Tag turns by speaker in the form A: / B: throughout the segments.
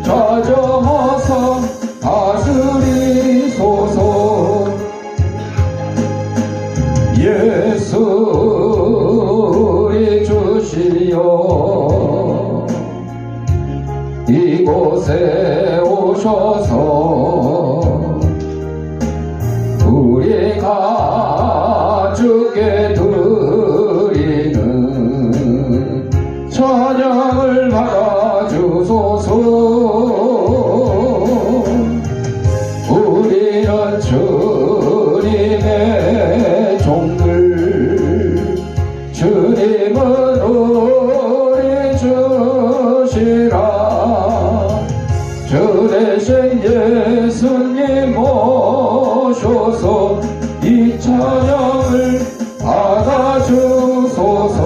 A: 좌정하사 다스리소서. 예수 우리 주시여 이곳에 오셔서 우리 가축께 드리는 찬양을 받아주소서. 우리는 주님의 종들, 주님은 우리 주시라. 주 대신 예수님 모셔서 이 찬양을 받아주소서.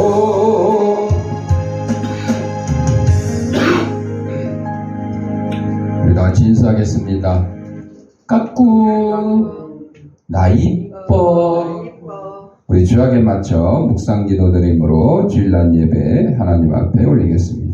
A: 우리 다 같이 인사하겠습니다. 까꾸 나 이뻐. 우리 주약에 맞춰 묵상 기도 드림으로 주일날 예배 하나님 앞에 올리겠습니다.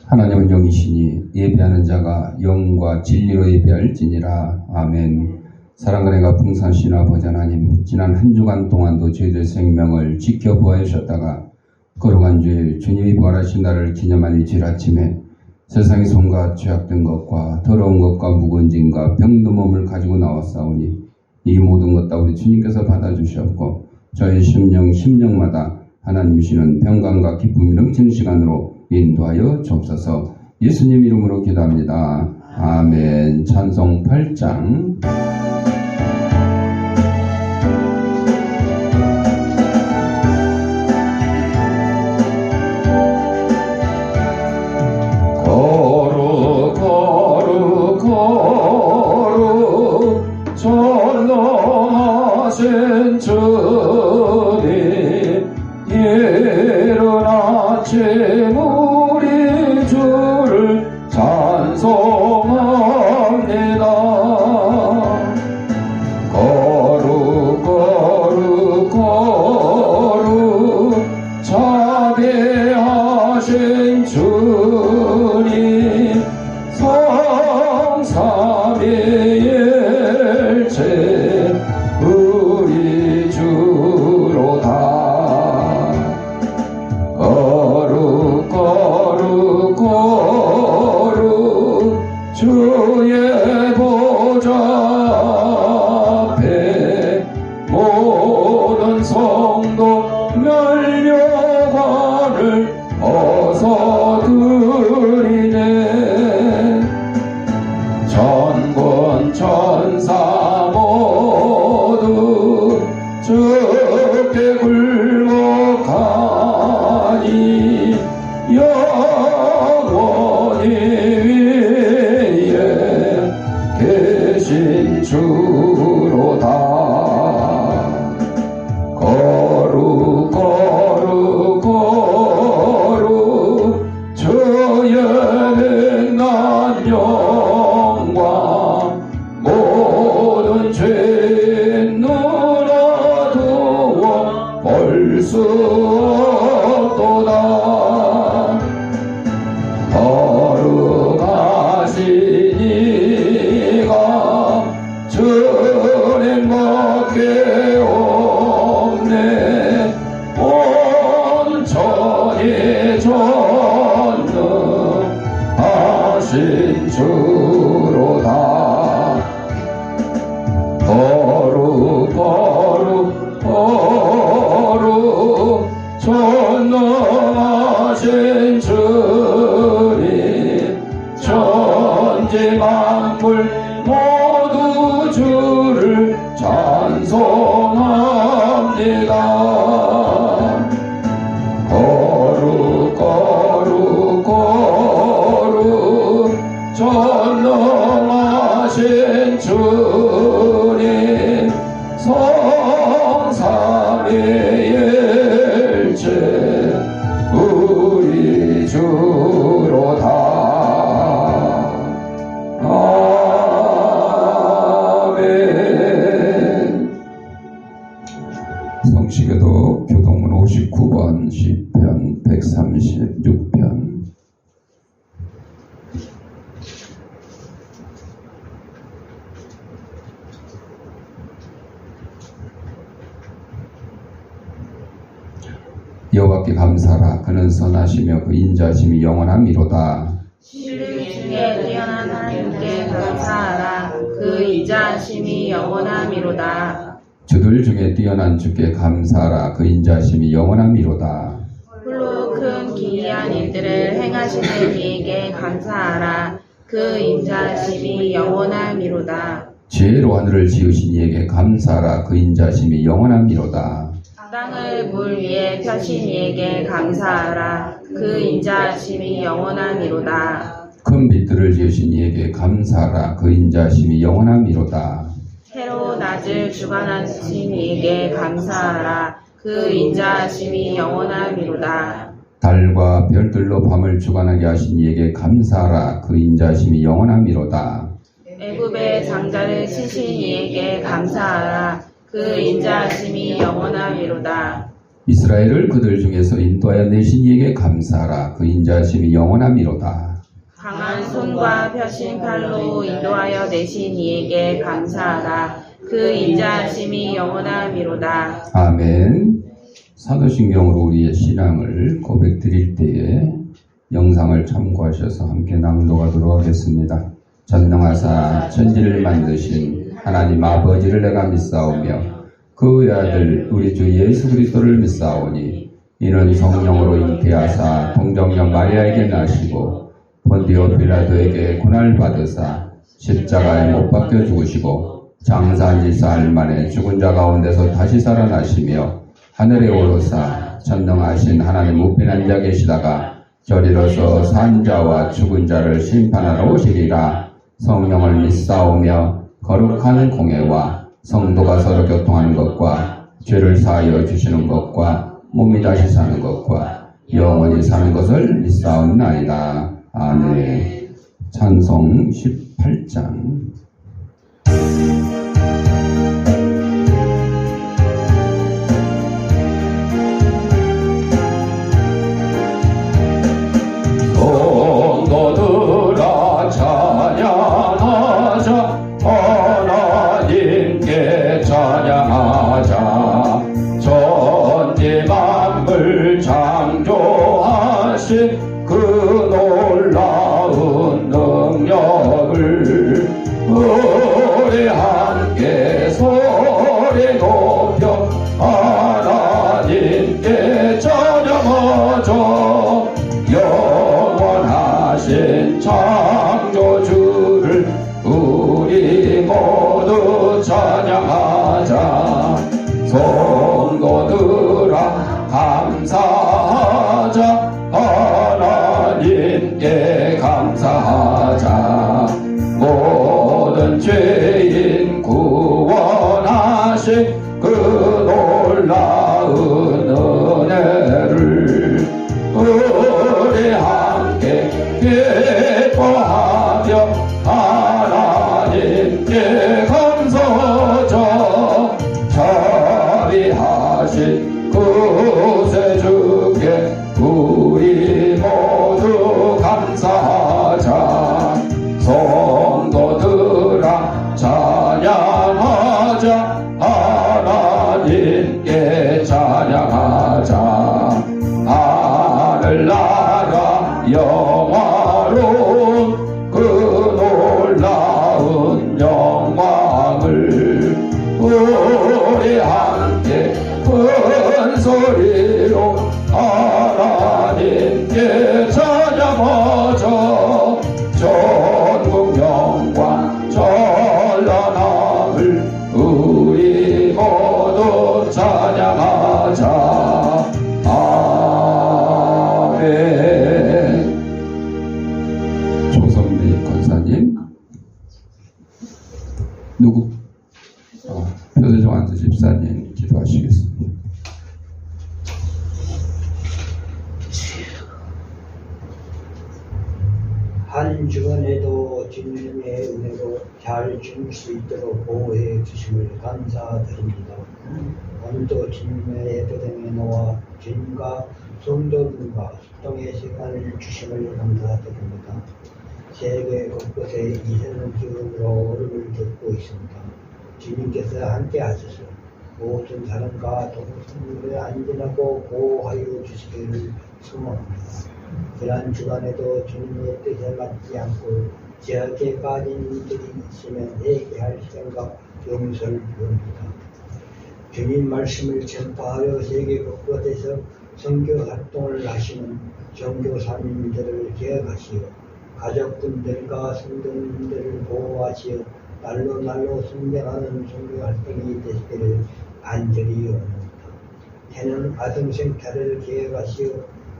A: 하나님은 영이시니 예배하는 자가 영과 진리로 예배할지니라. 아멘. 사랑과 은혜가 풍성하신 아버지 하나님, 지난 한 주간 동안도 저희들 생명을 지켜보아주셨다가 거룩한 주일 주님이 부활하신 날을 기념한 이 주일 아침에 세상의 온갖 죄악된 것과 더러운 것과 묵은 짐과 병든 몸을 가지고 나왔사오니 이 모든 것 다 우리 주님께서 받아주셨고 저희 심령마다 하나님 주시는 평강과 기쁨이 넘치는 시간으로 인도하여 주옵소서. 예수님 이름으로 기도합니다. 아멘. 찬송 8장. 거룩 거룩 거룩 전능하신 주님, 이른 아침 우리 주를 찬송합니다. 거룩 거룩 거룩 자비하신 주님, 성삼위일체 우리 주로다. 거룩 거룩 거룩 주의 보좌 앞에 모든 성도 멸려관을 벗어드리네. 천군 천사 모두 주께 굴복하니 영원히 위에 계신 주로다. 거룩 거룩 거룩 주의 백난 영광, 모든 죄 눈아 두어 볼 수 없도다. 거룩하신 이가 주님밖에 없네. 온전히 전능하신 주로다. 거룩 거룩 거룩 전능하신 주님, 천지 만물 모두 주를 찬송합니다. 거룩 거룩 거룩 전 130편, 136편. 여호와께 감사하라. 그는 선하시며 그 인자심이 영원함이로다.
B: 신들 중에 뛰어난 하나님께 감사하라. 그 인자심이 영원함이로다.
A: 주들 중에 뛰어난 주께 감사하라. 그 인자심이 영원함이로다.
B: 홀로 큰 기이한 일들을 행하시는 이에게 감사하라. 그 인자심이 영원함이로다.
A: 지혜로 하늘을 지으신 이에게 감사하라. 그 인자심이 영원함이로다.
B: 땅을 물 위에 펴신 이에게 감사하라. 그 인자심이 영원함이로다.
A: 큰 빛들을 지으신 이에게 감사하라. 그 인자심이 영원함이로다.
B: 해로 낮을 주관하신 이에게 감사하라. 그 인자심이 영원함이로다.
A: 달과 별들로 밤을 주관하게 하신 이에게 감사하라. 그 인자심이 영원함이로다.
B: 애굽의 장자를 치신 이에게 감사하라. 그 인자심이 영원함이로다.
A: 이스라엘을 그들 중에서 인도하여 내신 이에게 감사하라. 그 인자심이 영원함이로다.
B: 강한 손과 펴신 팔로 인도하여 내신 이에게 감사하라. 그 인자심이 영원함이로다.
A: 아멘. 사도신경으로 우리의 신앙을 고백드릴 때에 영상을 참고하셔서 함께 낭독하도록 하겠습니다. 전능하사 천지를 만드신 하나님 아버지를 내가 믿사오며 그 외아들 우리 주 예수 그리스도를 믿사오니 이는 성령으로 잉태하사 동정녀 마리아에게 나시고 본디오 빌라도에게 고난을 받으사 십자가에 못 박혀 죽으시고 장사한 지 사흘 만에 죽은 자 가운데서 다시 살아나시며 하늘에 오르사 전능하신 하나님 우편 앉아 계시다가 저리로서 산 자와 죽은 자를 심판하러 오시리라. 성령을 믿사오며 거룩한 공회와 성도가 서로 교통하는 것과 죄를 사하여 주시는 것과 몸이 다시 사는 것과 영원히 사는 것을 믿사옵나이다. 아멘. 찬송 18장. 성도들아 찬양하자. 하나님께 찬양하자. 천지 만물 창조하신 그 놀라운 능력을 우리 함께 소리 높여 하나님께 찬양하자. 영원하신 창조주를 우리 모두 찬양하자. 성도들아 감사하자. 하나님께 감사하자. 모든 죄인 구원하신 그 놀라운 은혜를 우리 함께 기뻐하며 하나님께 감사하자. 자비하신 구세주께 우리 모두 감사하자. 성도들아 찬양하자. 하나님께 찬양하자. 하늘나라 영화로운 그 놀라운 영광을 우리 함께 큰 소리로 하나님께 찬양하자. 전국 영광 찬란함을 우리 모두 찬양하자. 아멘. 조선미 권사님. 누구? 표세종 안수 집사님 기도하시겠습니다.
C: 한 주간에도 주님의 은혜로 잘 지낼 수 있도록 보호해 주심을 감사드립니다. 오늘도 주님의 예배당에 놓아 주님과 성도들과 숙동의 시간을 주심을 감사드립니다. 세계 곳곳에 이세는 기운으로 얼음을 겪고 있습니다. 주님께서 함께 하셔서 모든 사람과 동성들을 안전하고 보호하여 주시기를 소망합니다. 지난 주간에도 주님의 뜻에 맞지 않고 죄악에 빠진 이들이 있으면 회개할 시간과 용서를 구합니다. 주님 말씀을 전파하여 세계 곳곳에서 선교 활동을 하시는 종교사님들을 기억하시어 가족분들과 성도님들을 보호하시어 날로 성장하는 선교 활동이 되시기를 간절히 원합니다. 태는 아동생태를 기억하시어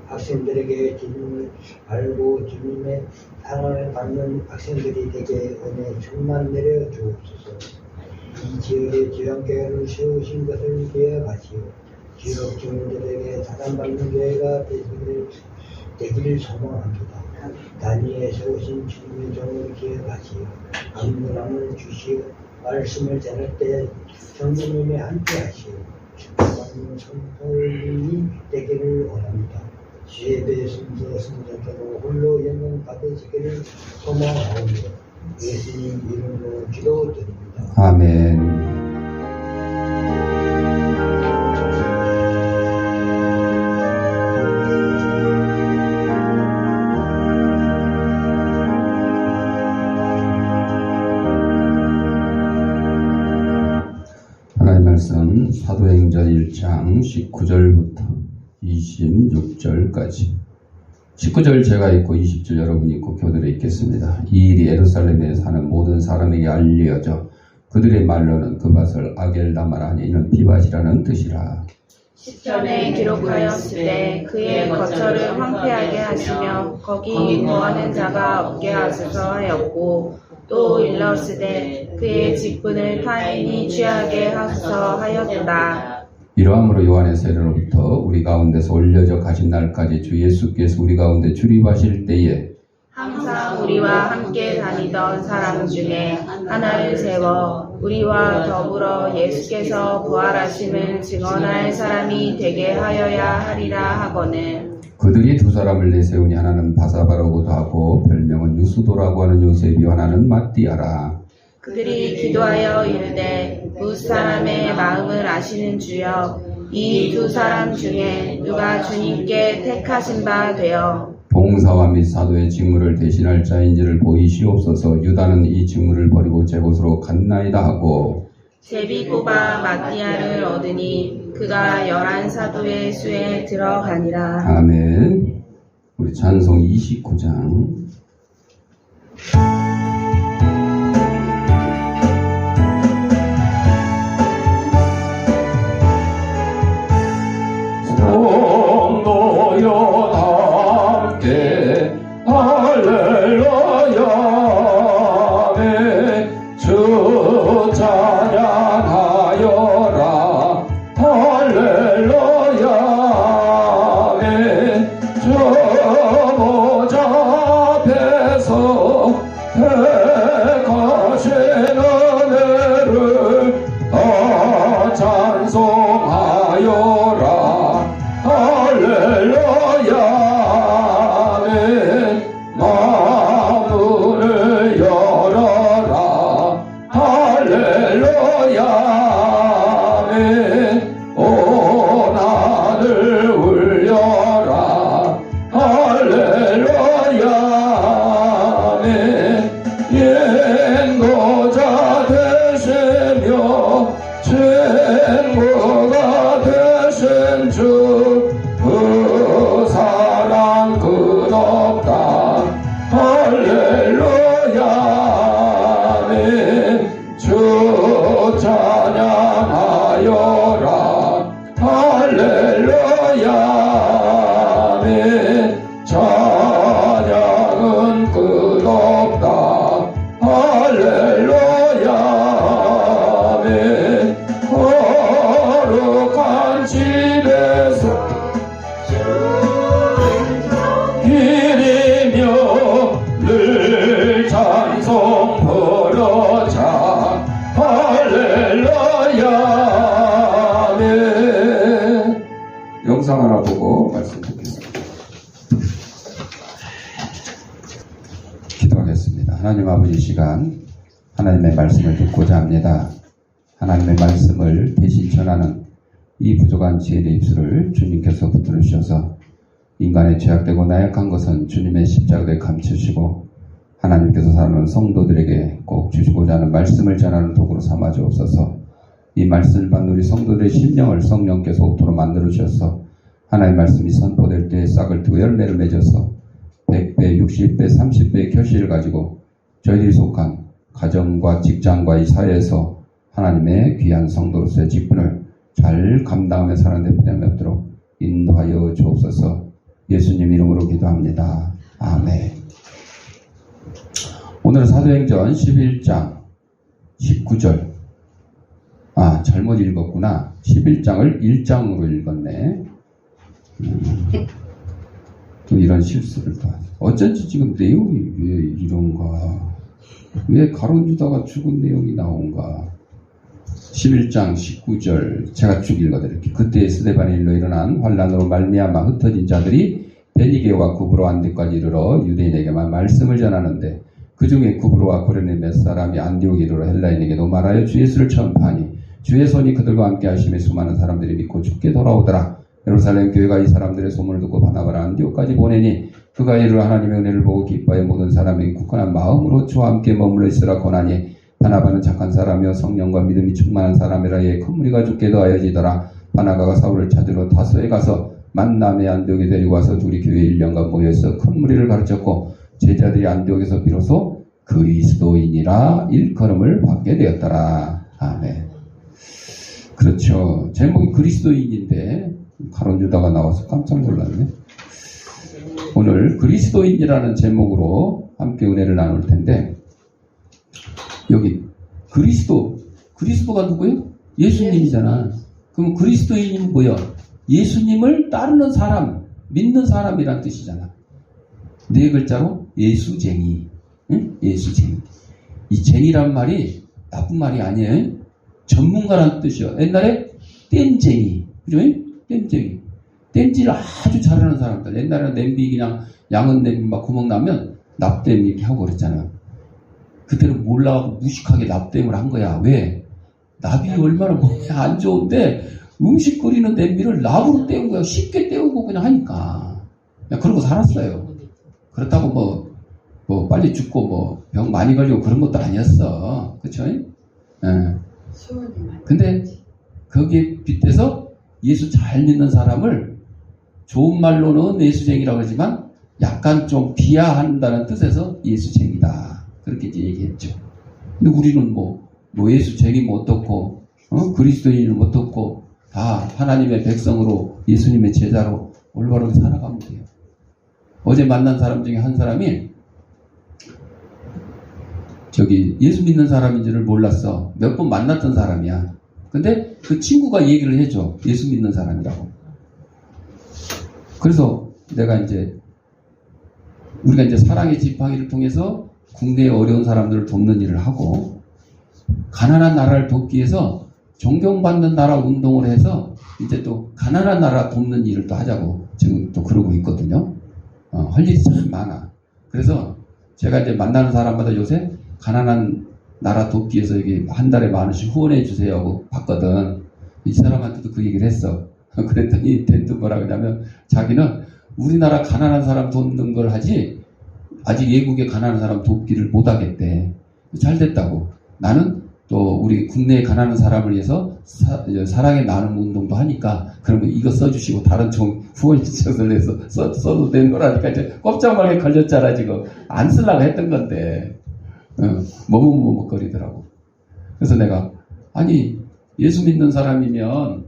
C: 학생들에게 주님을 알고 주님의 사랑을 받는 학생들이 되게 은혜 충만 내려 주옵소서. 이 지역에 지원교회를 세우신 것을 기억하시오. 지역 주민들에게 사랑받는 교회가 되기를 소망합니다. 단위에 세우신 주님의 종을 기억하시오. 안전함을 주시오. 말씀을 전할 때 성령님이 함께 하시오. 축복받는 성도님이 되기를 원합니다. 예배 성전으로 홀로 영광 받으시기를 소망하오며 예수님 이름으로 기도드립니다.
A: 아멘. 하나님의 말씀 사도행전 1장 19절부터 26절까지 19절 제가 읽고 20절 여러분이 읽고 교들에 읽겠습니다. 이 일이 예루살렘에 사는 모든 사람에게 알려져 그들의 말로는 그 밭을 아겔다마라 하니 이는 비밭이라는 뜻이라.
B: 시편에 기록하였으되 그의 거처를 황폐하게 하시며 거기 거하는 자가 없게 하소서 하였고 또 일렀으되 그의 직분을 타인이 취하게 하소서 하였다.
A: 이러함으로 요한의 세례로부터 우리 가운데서 올려져 가신 날까지 주 예수께서 우리 가운데 출입하실 때에
B: 항상 우리와 함께 다니던 사람 중에 하나를 세워 우리와 더불어 예수께서 부활하심을 증언할 사람이 되게 하여야 하리라 하거늘
A: 그들이 두 사람을 내세우니 하나는 바사바라고도 하고 별명은 유수도라고 하는 요셉이 하나는 마띠아라.
B: 그들이 기도하여 이르되 무사람의 마음을 아시는 주여 이 두 사람 중에 누가 주님께 택하신 바 되어
A: 봉사와 및 사도의 직무를 대신할 자인지를 보이시옵소서. 유다는 이 직무를 버리고 제 곳으로 갔나이다 하고
B: 제비 뽑아 마띠아를 얻으니 그가 11사도의 수에 들어가니라.
A: 아멘. 우리 찬송 29장 성도여 함께 할렐루야 주 찬양하여라 할렐루야 주 보좌 앞에서 택하신 은혜를 다 찬송하여라 할렐루야 마음문을 열어라 할렐루야 온 하늘 울려라 할렐루야 인도자 되시며 친구가 되신 주 그 영상 하나 보고 말씀 듣겠습니다. 기도하겠습니다. 하나님 아버지, 이 시간 하나님의 말씀을 듣고자 합니다. 하나님의 말씀을 대신 전하는 이 부족한 지혜의 입술을 주님께서 붙들어 주셔서 인간의 죄악되고 나약한 것은 주님의 십자가에 감추시고 하나님께서 사랑하는 성도들에게 꼭 주시고자 하는 말씀을 전하는 도구로 삼아 주옵소서. 이 말씀을 받는 우리 성도들의 심령을 성령께서 옥토로 만들어 주셔서 하나님의 말씀이 선포될 때 싹을 트고 열매를 맺어서 100배, 60배, 30배의 결실을 가지고 저희들이 속한 가정과 직장과 이 사회에서 하나님의 귀한 성도로서의 직분을 잘 감당하며 살아내는 대표됨이 없도록 인도하여 주옵소서. 예수님 이름으로 기도합니다. 아멘. 오늘은 사도행전 11장 19절. 잘못 읽었구나. 11장을 1장으로 읽었네. 또 이런 실수를 또 하죠. 어쩐지 지금 내용이 왜 이런가? 왜 가론 유다가 죽은 내용이 나온가? 11장 19절 제가 쭉 읽어드릴게요. 그때 스데반에 일로 일어난 환란으로 말미암아 흩어진 자들이 베니게와 구브로 안디까지 이르러 유대인에게만 말씀을 전하는데 그 중에 구브로와 고레네 몇 사람이 안디옥에 이르러 헬라인에게도 말하여 주 예수를 처음 파니 주의 손이 그들과 함께 하심에 수많은 사람들이 믿고 죽게 돌아오더라. 예루살렘 교회가 이 사람들의 소문을 듣고 바나바를 안디옥까지 보내니 그가 이르러 하나님의 은혜를 보고 기뻐해 모든 사람이 굳건한 마음으로 주와 함께 머물러 있으라 권하니 바나바는 착한 사람이요 성령과 믿음이 충만한 사람이라 예 큰 무리가 죽게 더하여지더라. 바나바가 사울을 찾으러 다소에 가서 만남의 안디옥에 데리고 와서 둘이 교회 1년간 모여서 큰 무리를 가르쳤고 제자들이 안디옥에서 비로소 그리스도인이라 일컬음을 받게 되었더라. 아멘. 그렇죠. 제목이 그리스도인인데 가론 유다가 나와서 깜짝 놀랐네. 오늘 그리스도인이라는 제목으로 함께 은혜를 나눌 텐데 여기 그리스도가 누구예요? 예수님이잖아. 그럼 그리스도인은 뭐야? 예수님을 따르는 사람, 믿는 사람이란 뜻이잖아. 네 글자로 예수쟁이. 응? 예수쟁이. 이 쟁이란 말이 나쁜 말이 아니에요. 전문가란 뜻이요. 옛날에 땜쟁이. 그죠? 땜쟁이. 땜질을 아주 잘하는 사람들. 옛날에는 냄비 그냥 양은 냄비 막 구멍 나면 납땜 이렇게 하고 그랬잖아요. 그때는 몰라가고 무식하게 납땜을 한 거야. 왜? 납이 얼마나 몸에 안 좋은데 음식 끓이는 냄비를 납으로 때운 거야. 쉽게 때우고 그냥 하니까. 그냥 그러고 살았어요. 그렇다고 뭐 빨리 죽고 병 많이 걸리고 그런 것도 아니었어. 그쵸? 근데 거기에 빗대서 예수 잘 믿는 사람을 좋은 말로는 예수쟁이라고 하지만 약간 좀 비하한다는 뜻에서 예수쟁이다. 그렇게 이제 얘기했죠. 근데 우리는 예수쟁이면 어떻고, 그리스도인은 어떻고, 다 하나님의 백성으로 예수님의 제자로 올바르게 살아가면 돼요. 어제 만난 사람 중에 한 사람이 예수 믿는 사람인 줄을 몰랐어. 몇 번 만났던 사람이야. 근데 그 친구가 얘기를 해줘. 예수 믿는 사람이라고. 그래서 우리가 이제 사랑의 지팡이를 통해서 국내의 어려운 사람들을 돕는 일을 하고, 가난한 나라를 돕기 위해서 존경받는 나라 운동을 해서 이제 또 가난한 나라 돕는 일을 또 하자고 지금 또 그러고 있거든요. 할 일이 참 많아. 그래서 제가 이제 만나는 사람마다 요새 가난한 나라 돕기 위해서 여기 한 달에 10,000원씩 후원해 주세요 하고 받거든. 이 사람한테도 그 얘기를 했어. 그랬더니 뭐라 그러냐면 자기는 우리나라 가난한 사람 돕는 걸 하지 아직 외국의 가난한 사람 돕기를 못 하겠대. 잘 됐다고. 나는 또 우리 국내에 가난한 사람을 위해서 사랑의 나눔 운동도 하니까 그러면 이거 써주시고 다른 좀 후원 신청을 해서 써도 되는 거라니까 이제 꼼짝하게 걸렸잖아. 지금 안 쓰려고 했던 건데 머뭇머뭇거리더라고. 그래서 내가 아니 예수 믿는 사람이면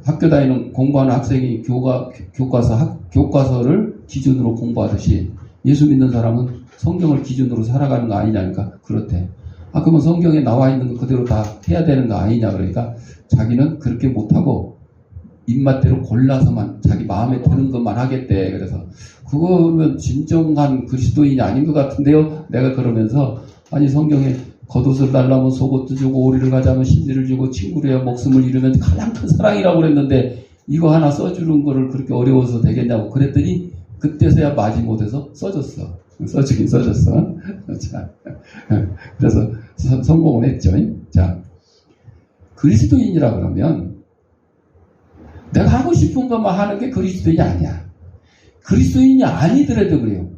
A: 학교 다니는 공부하는 학생이 교과서를 기준으로 공부하듯이 예수 믿는 사람은 성경을 기준으로 살아가는 거 아니냐니까 그렇대. 그러면 성경에 나와 있는 거 그대로 다 해야 되는 거 아니냐. 그러니까 자기는 그렇게 못하고 입맛대로 골라서만 자기 마음에 드는 것만 하겠대. 그래서 그거는 진정한 그리스도인이 아닌 것 같은데요. 내가 그러면서 아니 성경에 겉옷을 달라면 속옷도 주고 오리를 가자면 신지를 주고 친구를 해야 목숨을 잃으면 가장 큰 사랑이라고 그랬는데 이거 하나 써주는 거를 그렇게 어려워서 되겠냐고 그랬더니 그때서야 마지못해서 써줬어. 써주긴 써줬어. 자, 그래서 성공을 했죠. 자, 그리스도인이라 그러면 내가 하고 싶은 것만 하는 게 그리스도인이 아니야. 그리스도인이 아니더라도 그래요.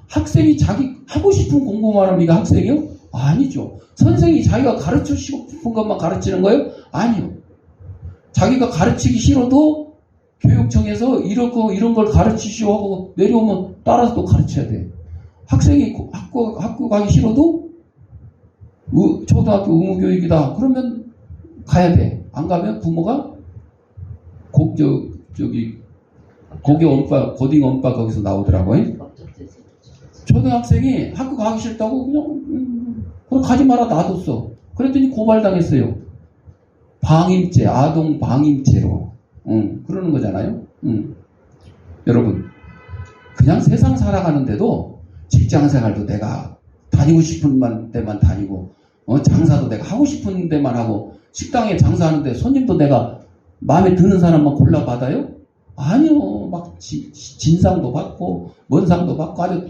A: 학생이 자기 하고 싶은 공부만 하면 이거 학생이요? 아니죠. 선생이 자기가 가르치고 싶은 것만 가르치는 거예요? 아니요. 자기가 가르치기 싫어도 교육청에서 이런 걸 가르치시오 하고 내려오면 따라서 또 가르쳐야 돼. 학생이 학교 가기 싫어도 초등학교 의무교육이다. 그러면 가야 돼. 안 가면 부모가 고딩 원바 거기서 나오더라고요. 초등학생이 학교 가기 싫다고 그냥 가지 마라 놔뒀어. 그랬더니 고발당했어요. 방임죄, 아동 방임죄로. 그러는 거잖아요. 여러분, 그냥 세상 살아가는데도 직장 생활도 내가 다니고 싶은 데만 다니고, 장사도 내가 하고 싶은 데만 하고, 식당에 장사하는데 손님도 내가 마음에 드는 사람만 골라받아요? 아니요. 막 진상도 받고 먼상도 받고 아주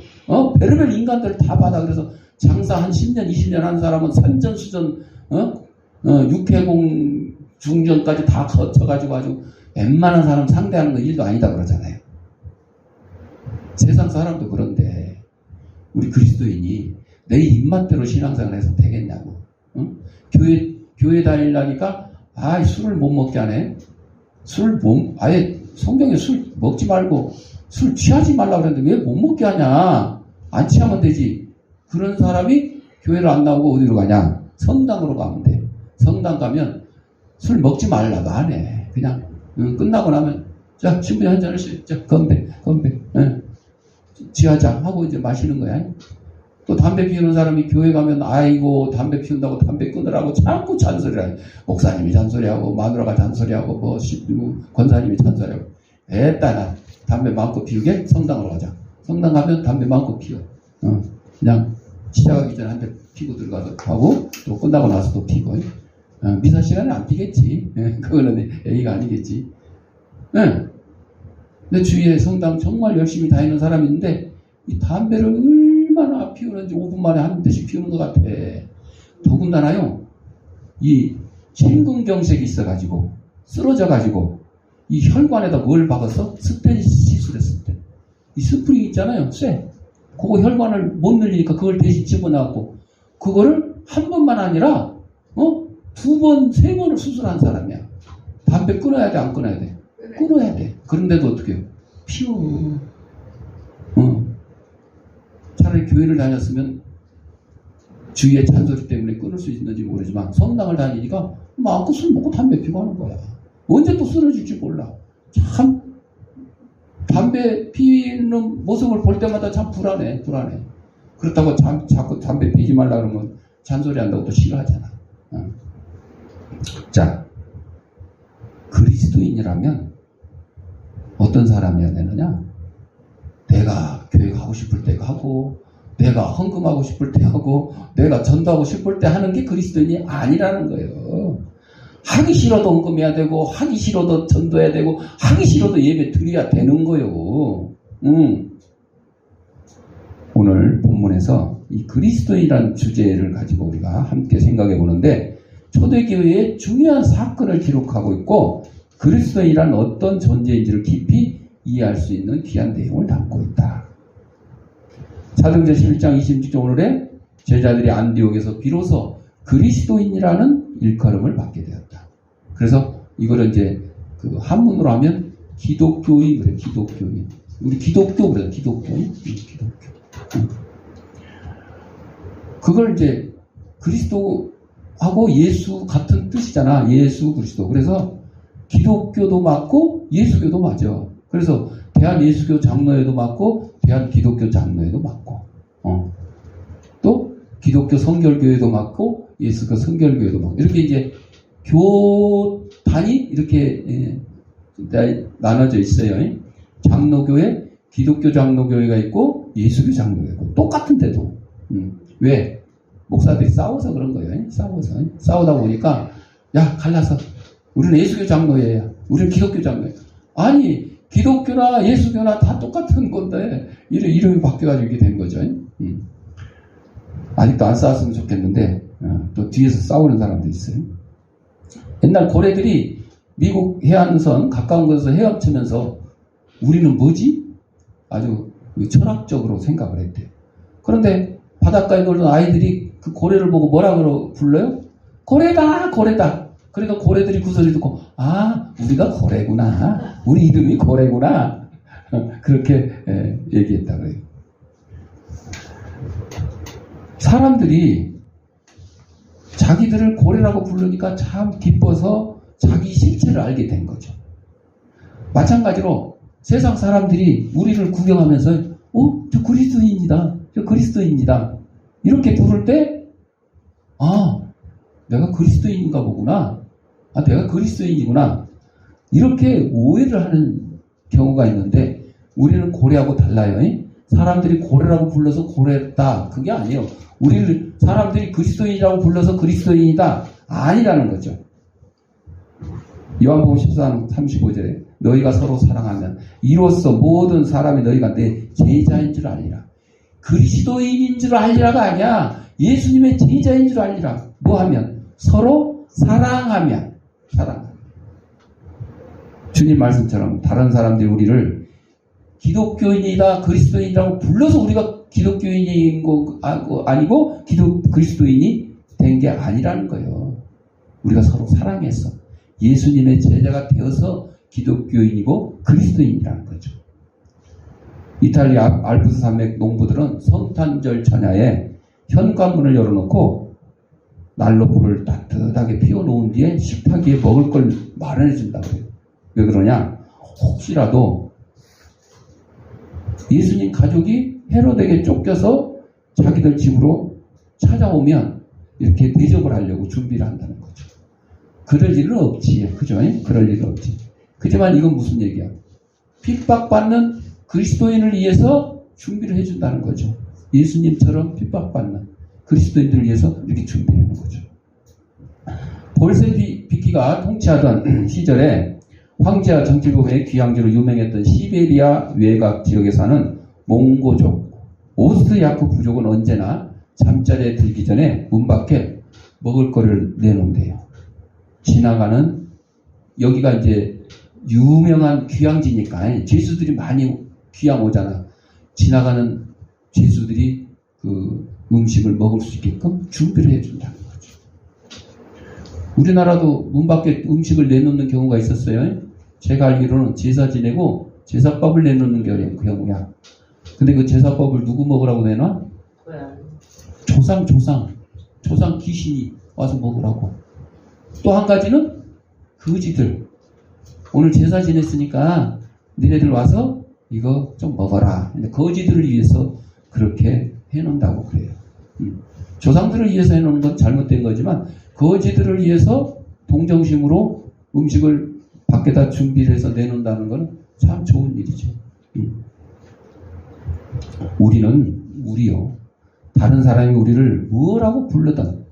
A: 별의별 인간들을 다 받아. 그래서 장사 한 10년 20년 한 사람은 산전수전 육해공 중전까지 다 거쳐가지고 아주 웬만한 사람 상대하는 건 일도 아니다 그러잖아요. 세상 사람도 그런데 우리 그리스도인이 내 입맛대로 신앙생활 해서 되겠냐고. 교회 다니려니까 술을 못 먹게 하네. 아예 성경에 술 먹지 말고 술 취하지 말라고 그랬는데 왜 못 먹게 하냐. 안 취하면 되지. 그런 사람이 교회를 안 나오고 어디로 가냐. 성당으로 가면 돼. 성당 가면 술 먹지 말라도 안 해. 그냥 끝나고 나면 자 신부님 한 잔씩 자 건배 지하자 하고 이제 마시는 거야. 또 담배 피우는 사람이 교회 가면 아이고 담배 피운다고 담배 끊으라고 자꾸 잔소리를 해. 목사님이 잔소리하고 마누라가 잔소리하고 권사님이 잔소리하고 에따 나 담배 마음껏 피우게 성당으로 가자. 성당 가면 담배 마음껏 피워. 그냥 시작하기 전에 한 대 피고 들어가서 하고 또 끝나고 나서 또 피고. 미사 시간에 안 피겠지. 그거는 A가 아니겠지. 내 주위에 성당 정말 열심히 다니는 사람이 있는데 이 담배를 얼마나 피우는지 5분 만에 한 대씩 피우는 것 같아. 더군다나요. 이 심근경색이 있어가지고 쓰러져가지고 이 혈관에다 뭘 박아서 스텐 시술에 스텐. 이 스프링 있잖아요. 쇠. 그거 혈관을 못 늘리니까 그걸 대신 집어넣고 그거를 한 번만 아니라 2번, 3번을 수술한 사람이야. 담배 끊어야 돼, 안 끊어야 돼? 끊어야 돼. 그런데도 어떻게 해요? 피워. 차라리 교회를 다녔으면 주위의 잔소리 때문에 끊을 수 있는지 모르지만 성당을 다니니까 마음껏 술 먹고 담배 피고 하는 거야. 언제 또 쓰러질지 몰라. 참 담배 피는 모습을 볼 때마다 참 불안해. 그렇다고 자꾸 담배 피지 말라 그러면 잔소리 한다고 또 싫어하잖아. 자, 그리스도인이라면 어떤 사람이어야 되느냐? 내가 교회 가고 싶을 때 가고 내가 헌금하고 싶을 때 하고 내가 전도하고 싶을 때 하는 게 그리스도인이 아니라는 거예요. 하기 싫어도 헌금해야 되고 하기 싫어도 전도해야 되고 하기 싫어도 예배 드려야 되는 거예요. 오늘 본문에서 이 그리스도인이라는 주제를 가지고 우리가 함께 생각해 보는데 초대교회의 중요한 사건을 기록하고 있고 그리스도인이란 어떤 존재인지를 깊이 이해할 수 있는 귀한 내용을 담고 있다. 사도행전 11장 26절 오늘에 제자들이 안디옥에서 비로소 그리스도인이라는 일컬음을 받게 되었다. 그래서 이거를 이제 그 한문으로 하면 기독교인 그래. 기독교인. 우리 기독교 그래. 기독교인. 기독교. 그걸 이제 그리스도하고 예수 같은 뜻이잖아. 예수 그리스도. 그래서 기독교도 맞고 예수교도 맞아. 그래서 대한예수교 장로회도 맞고 대한기독교 장로회도 맞고 또 기독교 성결교회도 맞고 예수교 성결교회도 맞고 이렇게 이제 교단이 이렇게 나눠져 있어요. 장로교회, 기독교 장로교회가 있고 예수교 장로교회가 있고 똑같은데도 왜? 목사들이 싸워서 그런 거예요. 싸우다 보니까 야 갈라서 우리는 예수교 장로예요. 우리는 기독교 장로예요. 아니 기독교나 예수교나 다 똑같은 건데 이름이 바뀌어가지고 이렇게 된 거죠. 아직도 안 싸웠으면 좋겠는데 또 뒤에서 싸우는 사람도 있어요. 옛날 고래들이 미국 해안선 가까운 곳에서 헤엄치면서 우리는 뭐지? 아주 철학적으로 생각을 했대요. 그런데 바닷가에 놀던 아이들이 그 고래를 보고 뭐라고 불러요? 고래다 고래다. 그러니까 고래들이 그 소리 듣고 아 우리가 고래구나. 우리 이름이 고래구나. 그렇게 얘기했다 그래요. 사람들이 자기들을 고래라고 부르니까 참 기뻐서 자기 실체를 알게 된 거죠. 마찬가지로 세상 사람들이 우리를 구경하면서 저 그리스도인이다. 저 그리스도인이다. 이렇게 부를 때 내가 그리스도인인가 보구나. 내가 그리스도인이구나. 이렇게 오해를 하는 경우가 있는데 우리는 고래하고 달라요. 사람들이 고래라고 불러서 고래다. 그게 아니에요. 우리를 사람들이 그리스도인이라고 불러서 그리스도인이다. 아니라는 거죠. 요한복음 14장 35절에 너희가 서로 사랑하면 이로써 모든 사람이 너희가 내 제자인 줄 알리라. 그리스도인인 줄 알리라가 아니야. 예수님의 제자인 줄 알리라. 뭐 하면? 서로 사랑하면. 주님 말씀처럼 다른 사람들이 우리를 기독교인이다 그리스도인이라고 불러서 우리가 기독교인인 거 아니고 그리스도인이 된 게 아니라는 거예요. 우리가 서로 사랑해서 예수님의 제자가 되어서 기독교인이고 그리스도인이라는 거죠. 이탈리아 알프스 산맥 농부들은 성탄절 전야에 현관문을 열어놓고 난로 불을 따뜻하게 피워놓은 뒤에 식탁 위에 먹을 걸 마련해 준다고 해요. 왜 그러냐? 혹시라도 예수님 가족이 헤로데에게 쫓겨서 자기들 집으로 찾아오면 이렇게 대접을 하려고 준비를 한다는 거죠. 그럴 일은 없지. 그죠? 그럴 일은 없지. 그지만 이건 무슨 얘기야? 핍박받는 그리스도인을 위해서 준비를 해준다는 거죠. 예수님처럼 핍박받는 그리스도인들을 위해서 이렇게 준비를 하는 거죠. 볼세비키가 통치하던 시절에 황제와 정치부의 귀향지로 유명했던 시베리아 외곽 지역에 사는 몽고족, 오스트야크 부족은 언제나 잠자리에 들기 전에 문 밖에 먹을 거를 내놓는데요. 지나가는 여기가 이제 유명한 귀향지니까 죄수들이 많이 귀향 오잖아. 지나가는 죄수들이 그 음식을 먹을 수 있게끔 준비를 해준다는 거죠. 우리나라도 문 밖에 음식을 내놓는 경우가 있었어요. 제가 알기로는 제사 지내고 제사밥을 내놓는 경우야. 근데 그 제사밥을 누구 먹으라고 내놔? 조상 귀신이 와서 먹으라고. 또 한 가지는 거지들. 오늘 제사 지냈으니까 니네들 와서 이거 좀 먹어라. 거지들을 위해서 그렇게 해놓는다고 그래요. 조상들을 위해서 해놓는 건 잘못된 거지만 거지들을 위해서 동정심으로 음식을 밖에다 준비를 해서 내놓는다는 건 참 좋은 일이죠. 우리요. 다른 사람이 우리를 뭐라고 불르든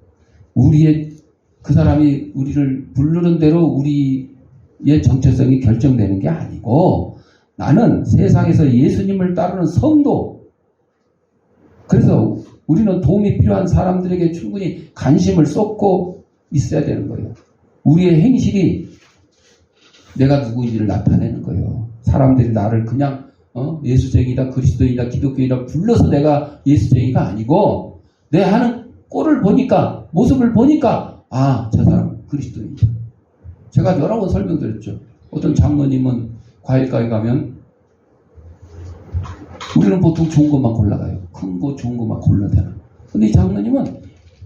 A: 그 사람이 우리를 부르는 대로 우리의 정체성이 결정되는 게 아니고 나는 세상에서 예수님을 따르는 성도. 그래서 우리는 도움이 필요한 사람들에게 충분히 관심을 쏟고 있어야 되는 거예요. 우리의 행실이 내가 누구인지를 나타내는 거예요. 사람들이 나를 그냥 예수쟁이다, 그리스도인이다, 기독교인이다 불러서 내가 예수쟁이가 아니고 내 하는 꼴을 보니까, 모습을 보니까 저 사람 그리스도인이다. 제가 여러 번 설명드렸죠. 어떤 장로님은 과일가게 가면 우리는 보통 좋은 것만 골라가요. 큰 거, 좋은 것만 골라대나. 근데 이 장로님은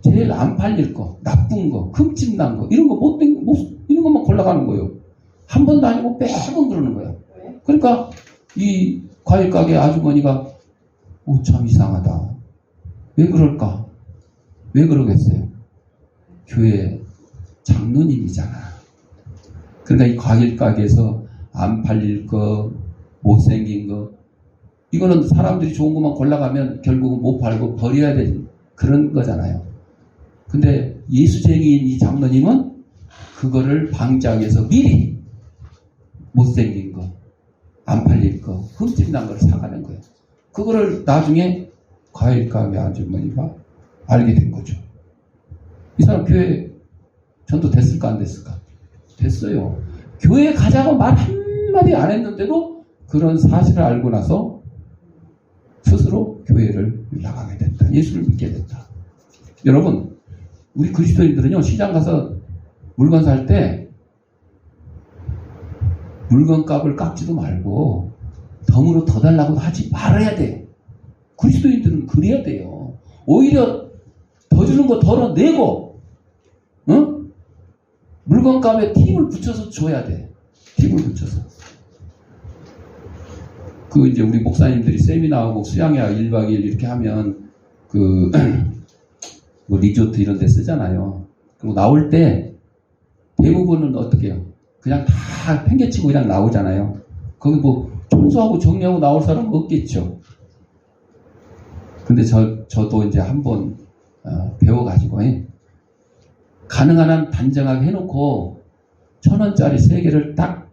A: 제일 안 팔릴 거, 나쁜 거, 흠집난 거, 이런 것만 골라가는 거예요. 한 번도 아니고 매번 그러는 거야. 그러니까 이 과일가게 아주머니가 참 이상하다. 왜 그럴까? 왜 그러겠어요? 교회 장로님이잖아. 그러니까 이 과일가게에서 안 팔릴 거, 못생긴 거, 이거는 사람들이 좋은 것만 골라가면 결국은 못 팔고 버려야 되는 그런 거잖아요. 근데 예수쟁이인 이 장로님은 그거를 방지하기 위해서 미리 못생긴 거, 안 팔릴 거, 흠집 난 걸 사가는 거예요. 그거를 나중에 과일 가게 아주머니가 알게 된 거죠. 이 사람 교회 전도 됐을까 안 됐을까? 됐어요. 교회 가자고 말 한마디 안 했는데도 그런 사실을 알고 나서 스스로 교회를 나가게 됐다. 예수를 믿게 됐다. 여러분, 우리 그리스도인들은요, 시장 가서 물건 살 때 물건값을 깎지도 말고 덤으로 더 달라고 하지 말아야 돼. 그리스도인들은 그래야 돼요. 오히려 더 주는 거 덜어내고, 응? 물건값에 팁을 붙여서 줘야 돼. 팁을 붙여서. 그 이제 우리 목사님들이 세미나하고 수양회하고 1박 2일 이렇게 하면 뭐 리조트 이런 데 쓰잖아요. 그리고 나올 때 대부분은 어떻게 해요? 그냥 다 팽개치고 그냥 나오잖아요. 거기 뭐 청소하고 정리하고 나올 사람은 없겠죠. 근데 저도 이제 한번 배워가지고 가능한 한 단정하게 해놓고 1,000원짜리 3개를 딱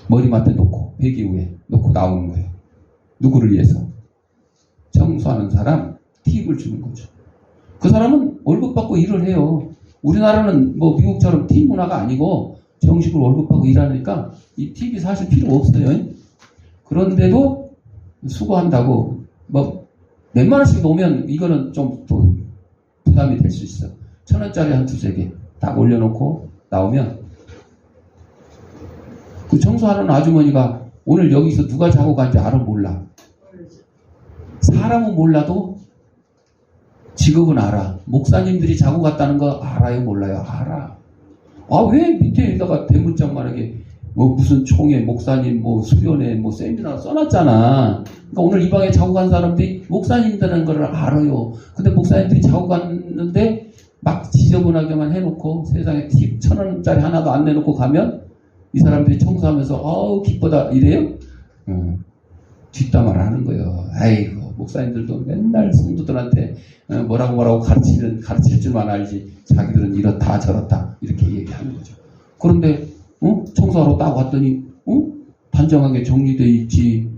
A: 머리맡에 놓고 베개 위에 놓고 나오는 거예요. 누구를 위해서? 청소하는 사람 팁을 주는 거죠. 그 사람은 월급 받고 일을 해요. 우리나라는 뭐 미국처럼 팁 문화가 아니고 정식으로 월급 받고 일하니까 이 팁이 사실 필요 없어요. 그런데도 수고한다고 뭐 몇만 원씩 놓으면 이거는 좀 또 부담이 될 수 있어. 1,000원짜리 한 2-3개 딱 올려놓고 나오면 그 청소하는 아주머니가 오늘 여기서 누가 자고 간지 알아 몰라. 사람은 몰라도 직업은 알아. 목사님들이 자고 갔다는 거 알아요 몰라요? 알아. 아, 왜 밑에다가 대문짝만하게 뭐 무슨 총회 목사님 뭐 수련회 뭐 세미나 써놨잖아. 그러니까 오늘 이 방에 자고 간 사람들이 목사님들은 걸 알아요. 근데 목사님들이 자고 갔는데 막 지저분하게만 해놓고 세상에 팁 1,000원짜리 하나도 안 내놓고 가면 이 사람들이 청소하면서 어우 기쁘다 이래요? 뒷담화를 하는 거예요. 아이고 목사님들도 맨날 성도들한테 뭐라고 가르칠 줄만 알지 자기들은 이렇다 저렇다 이렇게 얘기하는 거죠. 그런데 청소하러 딱 왔더니 단정하게 정리되어 있지.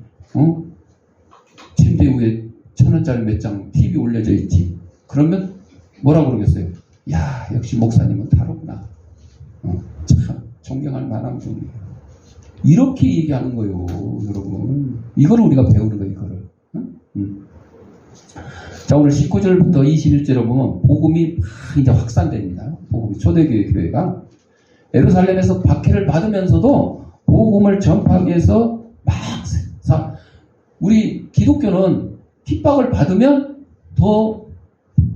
A: 침대 위에 1,000원짜리 몇 장 TV 올려져 있지. 그러면 뭐라고 그러겠어요? 야 역시 목사님은 다르구나. 참 존경할 만한 분이에요. 이렇게 얘기하는 거예요, 여러분. 이거를 우리가 배우는 거예요, 이거를. 자, 오늘 19절부터 21절을 보면 복음이 막 이제 확산됩니다. 복음이 초대교회 교회가 예루살렘에서 박해를 받으면서도 복음을 전파하기 위해서 막 우리 기독교는 핍박을 받으면 더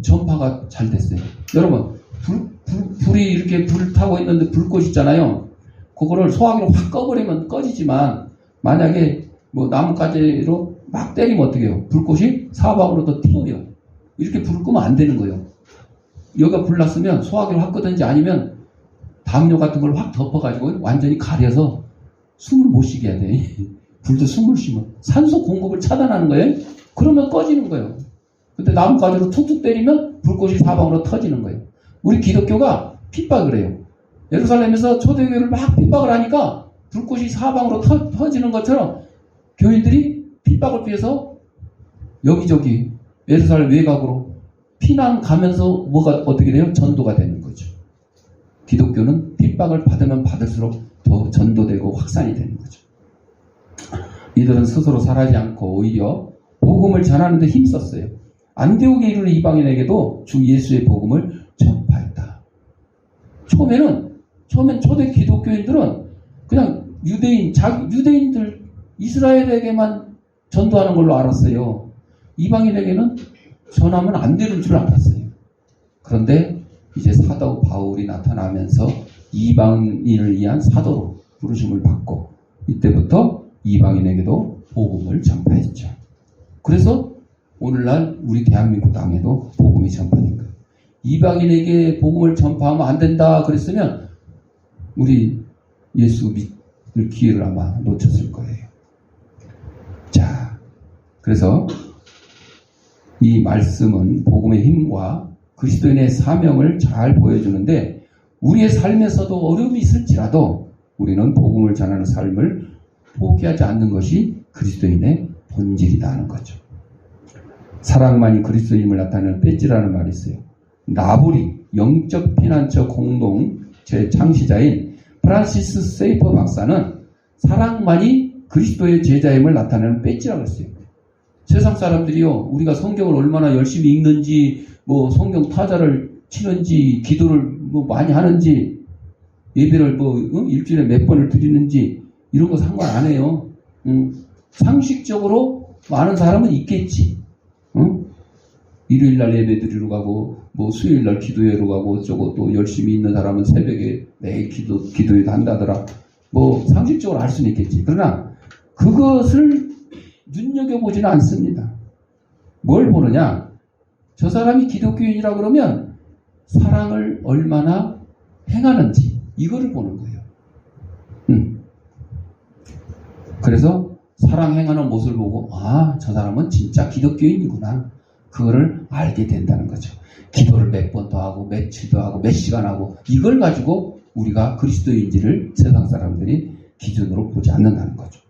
A: 전파가 잘 됐어요. 여러분, 불이 이렇게 불 타고 있는데 불꽃 있잖아요. 그거를 소화기로 확 꺼버리면 꺼지지만 만약에 뭐 나뭇가지로 막 때리면 어떻게 해요? 불꽃이 사방으로 더 튀어요. 이렇게 불을 끄면 안 되는 거예요. 여기가 불 났으면 소화기로 확 끄든지 아니면 담요 같은 걸 확 덮어가지고 완전히 가려서 숨을 못 쉬게 해야 돼. 불도 숨을 쉬면 산소 공급을 차단하는 거예요. 그러면 꺼지는 거예요. 근데 나뭇가지로 툭툭 때리면 불꽃이 사방으로 터지는 거예요. 우리 기독교가 핍박을 해요. 예루살렘에서 초대교회를 막 핍박을 하니까 불꽃이 사방으로 터지는 것처럼 교인들이 핍박을 피해서 여기저기 예루살렘 외곽으로 피난 가면서 뭐가 어떻게 돼요? 전도가 되는 거죠. 기독교는 핍박을 받으면 받을수록 더 전도되고 확산이 되는 거죠. 이들은 스스로 살아지 않고 오히려 복음을 전하는 데 힘썼어요. 안디옥에 이르는 이방인에게도 주 예수의 복음을 전파했다. 처음엔 초대 기독교인들은 그냥 유대인들 이스라엘에게만 전도하는 걸로 알았어요. 이방인에게는 전하면 안 되는 줄 알았어요. 그런데 이제 사도 바울이 나타나면서 이방인을 위한 사도로 부르심을 받고 이때부터 이방인에게도 복음을 전파했죠. 그래서 오늘날 우리 대한민국 땅에도 복음이 전파된 거예요. 이방인에게 복음을 전파하면 안 된다 그랬으면 우리 예수 믿을 기회를 아마 놓쳤을 거예요. 자, 그래서 이 말씀은 복음의 힘과 그리스도인의 사명을 잘 보여주는데 우리의 삶에서도 어려움이 있을지라도 우리는 복음을 전하는 삶을 포기하지 않는 것이 그리스도인의 본질이다 하는 거죠. 사랑만이 그리스도인을 나타내는 배지라는 말이 있어요. 나보리 영적 피난처 공동체 창시자인 프란시스 세이퍼 박사는 사랑만이 그리스도의 제자임을 나타내는 배지라고 했어요. 세상 사람들이요, 우리가 성경을 얼마나 열심히 읽는지, 뭐 성경 타자를 치는지, 기도를 뭐 많이 하는지, 예배를 일주일에 몇 번을 드리는지 이런 거 상관 안 해요. 상식적으로 많은 사람은 있겠지. 일요일날 예배 드리러 가고 뭐 수요일날 기도회로 가고 어쩌고 또 열심히 있는 사람은 새벽에 매일 기도회도 한다더라. 뭐 상식적으로 알 수는 있겠지. 그러나 그것을 눈여겨보지는 않습니다. 뭘 보느냐? 저 사람이 기독교인이라 그러면 사랑을 얼마나 행하는지 이거를 보는 거예요. 그래서 사랑 행하는 모습을 보고 저 사람은 진짜 기독교인이구나. 그거를 알게 된다는 거죠. 기도를 몇 번 더 하고 며칠 더 하고 몇 시간 하고 이걸 가지고 우리가 그리스도인지를 세상 사람들이 기준으로 보지 않는다는 거죠.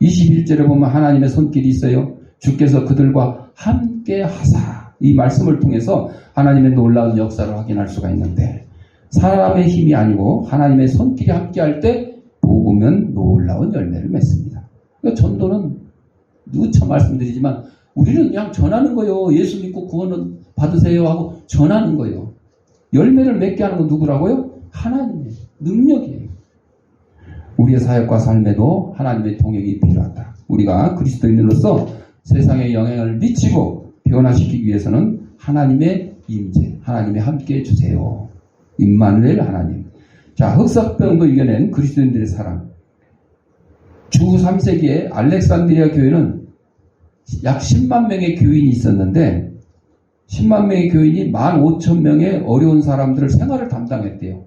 A: 21절에 보면 하나님의 손길이 있어요. 주께서 그들과 함께 하사. 이 말씀을 통해서 하나님의 놀라운 역사를 확인할 수가 있는데 사람의 힘이 아니고 하나님의 손길이 함께 할 때 복음은 놀라운 열매를 맺습니다. 그러니까 전도는 누차 말씀드리지만 우리는 그냥 전하는 거예요. 예수 믿고 구원은 받으세요 하고 전하는 거예요. 열매를 맺게 하는 건 누구라고요? 하나님의 능력이에요. 우리의 사역과 삶에도 하나님의 동역이 필요하다. 우리가 그리스도인으로서 세상에 영향을 미치고 변화시키기 위해서는 하나님의 임재, 하나님의 함께 해주세요. 임마누엘 하나님. 자, 흑사병도 이겨낸 그리스도인들의 사랑. 주 3세기에 알렉산드리아 교회는 약 10만 명의 교인이 있었는데 10만 명의 교인이 15,000명의 어려운 사람들을 생활을 담당했대요.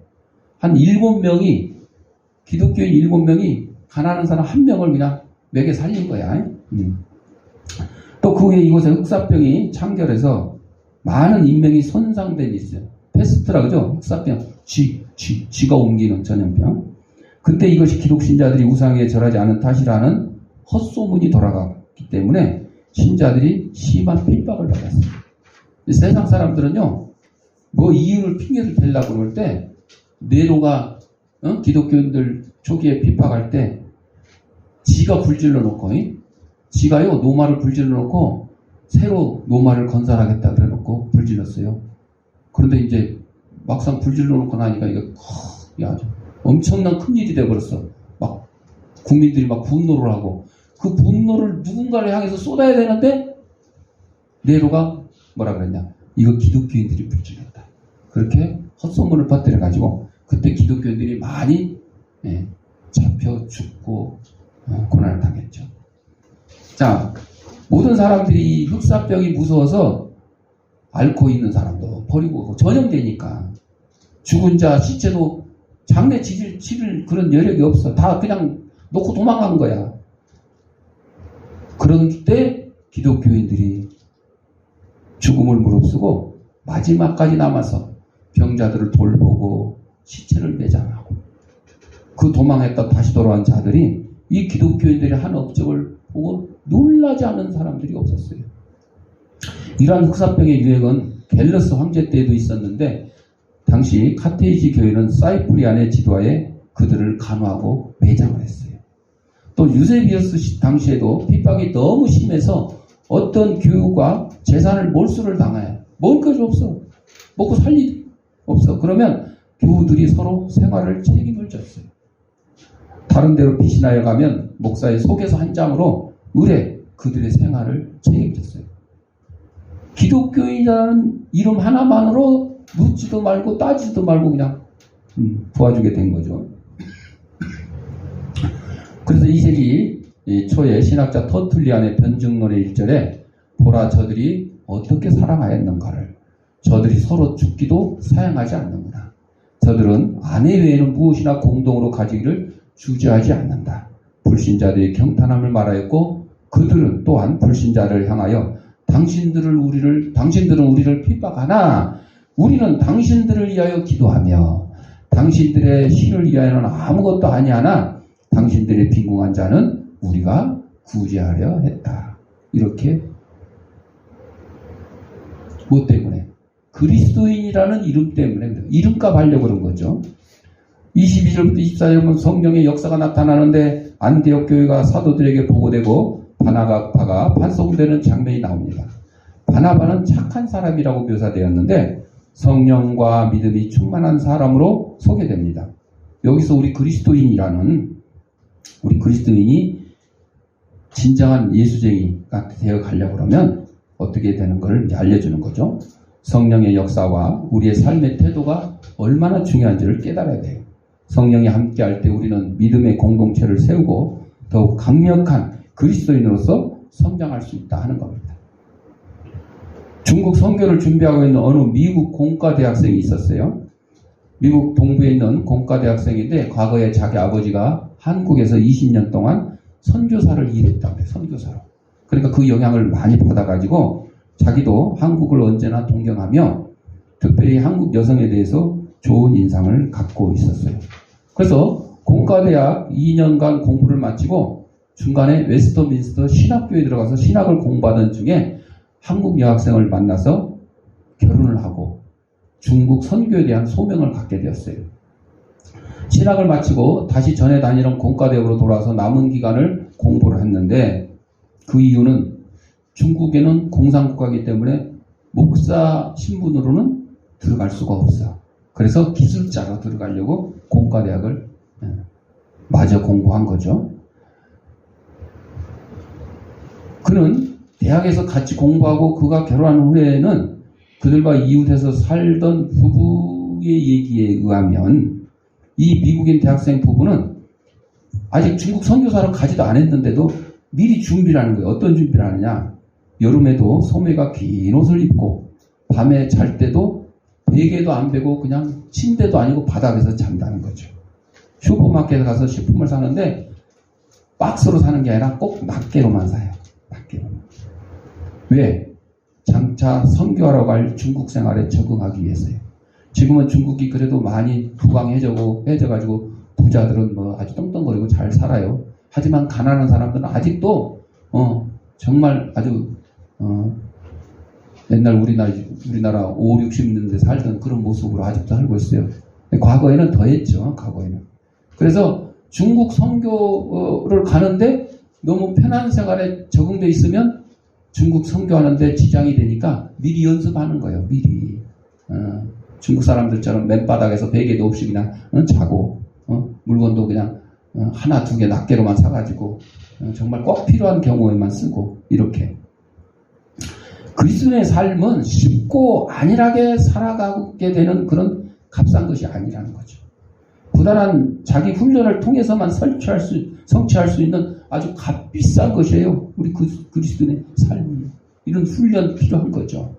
A: 한 7명이 기독교인 7명이 가난한 사람 1명을 그냥 먹여 살린 거야. 또 그 후에 이곳에 흑사병이 창결해서 많은 인명이 손상된 일이 있어요. 페스트라 그죠? 흑사병. 쥐가 옮기는 전염병. 그때 이것이 기독신자들이 우상에 절하지 않은 탓이라는 헛소문이 돌아갔기 때문에 신자들이 심한 핍박을 받았어요. 세상 사람들은요, 뭐 이유를 핑계를 대려고 그럴 때 네로가 기독교인들 초기에 핍박할 때 지가 불질러 놓고 지가요 노마를 불질러 놓고 새로 노마를 건설하겠다 그래 놓고 불질렀어요. 그런데 이제 막상 불질러 놓고 나니까 이거 아주 엄청난 큰일이 돼버렸어. 막 국민들이 막 분노를 하고 그 분노를 누군가를 향해서 쏟아야 되는데 네로가 뭐라 그랬냐, 이거 기독교인들이 불질렀다. 그렇게 헛소문을 퍼뜨려가지고 그때 기독교인들이 많이 잡혀 죽고 고난을 당했죠. 자, 모든 사람들이 이 흑사병이 무서워서 앓고 있는 사람도 버리고 전염되니까 죽은 자 시체도 장례 치를 그런 여력이 없어. 다 그냥 놓고 도망간 거야. 그런 때 기독교인들이 죽음을 무릅쓰고 마지막까지 남아서 병자들을 돌보고 시체를 매장하고 그 도망했다 다시 돌아온 자들이 이 기독교인들의 한 업적을 보고 놀라지 않는 사람들이 없었어요. 이러한 흑사병의 유행은 갤러스 황제 때에도 있었는데 당시 카테이지 교회는 사이프리안의 지도하에 그들을 간호하고 매장을 했어요. 또 유세비어스 당시에도 핍박이 너무 심해서 어떤 교우가 재산을 몰수를 당해요. 먹을 것이 없어. 먹고 살 일이 없어. 그러면 교우들이 서로 생활을 책임을 졌어요. 다른 데로 피신하여 가면 목사의 속에서 한 장으로 의뢰 그들의 생활을 책임졌어요. 기독교인이라는 이름 하나만으로 묻지도 말고 따지지도 말고 그냥 도와주게 된 거죠. 그래서 2세기 초에 신학자 터툴리안의 변증론의 1절에 보라 저들이 어떻게 사랑하였는가를 저들이 서로 죽기도 사양하지 않는구나. 저들은 아내 외에는 무엇이나 공동으로 가지기를 주저하지 않는다. 불신자들이 경탄함을 말하였고 그들은 또한 불신자를 향하여 당신들은 우리를 핍박하나 우리는 당신들을 위하여 기도하며 당신들의 신을 위하여는 아무것도 아니하나 당신들의 빈궁한 자는 우리가 구제하려 했다. 이렇게 뭐 때문에? 그리스도인이라는 이름 때문에 이름값 하려고 그런 거죠. 22절부터 24절은 성령의 역사가 나타나는데 안디옥 교회가 사도들에게 보고되고 바나바가 반송되는 장면이 나옵니다. 바나바는 착한 사람이라고 묘사되었는데 성령과 믿음이 충만한 사람으로 소개됩니다. 여기서 우리 그리스도인이 진정한 예수쟁이가 되어 가려고 그러면 어떻게 되는 걸 알려주는 거죠. 성령의 역사와 우리의 삶의 태도가 얼마나 중요한지를 깨달아야 돼요. 성령이 함께할 때 우리는 믿음의 공동체를 세우고 더욱 강력한 그리스도인으로서 성장할 수 있다 하는 겁니다. 중국 선교를 준비하고 있는 어느 미국 공과대학생이 있었어요. 미국 동부에 있는 공과대학생인데 과거에 자기 아버지가 한국에서 20년 동안 선교사를 일했다고 해요. 선교사로. 그러니까 그 영향을 많이 받아가지고 자기도 한국을 언제나 동경하며 특별히 한국 여성에 대해서 좋은 인상을 갖고 있었어요. 그래서 공과대학 2년간 공부를 마치고 중간에 웨스터민스터 신학교에 들어가서 신학을 공부하던 중에 한국 여학생을 만나서 결혼을 하고 중국 선교에 대한 소명을 갖게 되었어요. 신학을 마치고 다시 전에 다니던 공과대학으로 돌아와서 남은 기간을 공부를 했는데 그 이유는 중국에는 공산국가이기 때문에 목사 신분으로는 들어갈 수가 없어. 그래서 기술자로 들어가려고 공과대학을 마저 공부한 거죠. 그는 대학에서 같이 공부하고 그가 결혼한 후에는 그들과 이웃에서 살던 부부의 얘기에 의하면 이 미국인 대학생 부부는 아직 중국 선교사로 가지도 않았는데도 미리 준비를 하는 거예요. 어떤 준비를 하느냐. 여름에도 소매가 긴 옷을 입고 밤에 잘 때도 베개도 안 베고 그냥 침대도 아니고 바닥에서 잔다는 거죠. 슈퍼마켓에 가서 식품을 사는데 박스로 사는 게 아니라 꼭 낱개로만 사요. 낱개로만. 왜? 장차 선교하러 갈 중국 생활에 적응하기 위해서요. 지금은 중국이 그래도 많이 부강해져가지고 부자들은 뭐 아주 떵떵거리고 잘 살아요. 하지만 가난한 사람들은 아직도 정말 아주 옛날 우리나라 5, 60년대 살던 그런 모습으로 아직도 살고 있어요. 과거에는 더했죠. 과거에는. 그래서 중국 선교를 가는데 너무 편한 생활에 적응돼 있으면 중국 선교하는데 지장이 되니까 미리 연습하는 거예요. 미리. 중국 사람들처럼 맨바닥에서 베개도 없이 그냥 자고 물건도 그냥 하나 두 개 낱개로만 사가지고 정말 꼭 필요한 경우에만 쓰고 이렇게. 그리스도의 삶은 쉽고 안일하게 살아가게 되는 그런 값싼 것이 아니라는 거죠. 부단한 자기 훈련을 통해서만 성취할 수 있는 아주 값비싼 것이에요. 우리 그리스도의 삶이. 이런 훈련 필요한 거죠.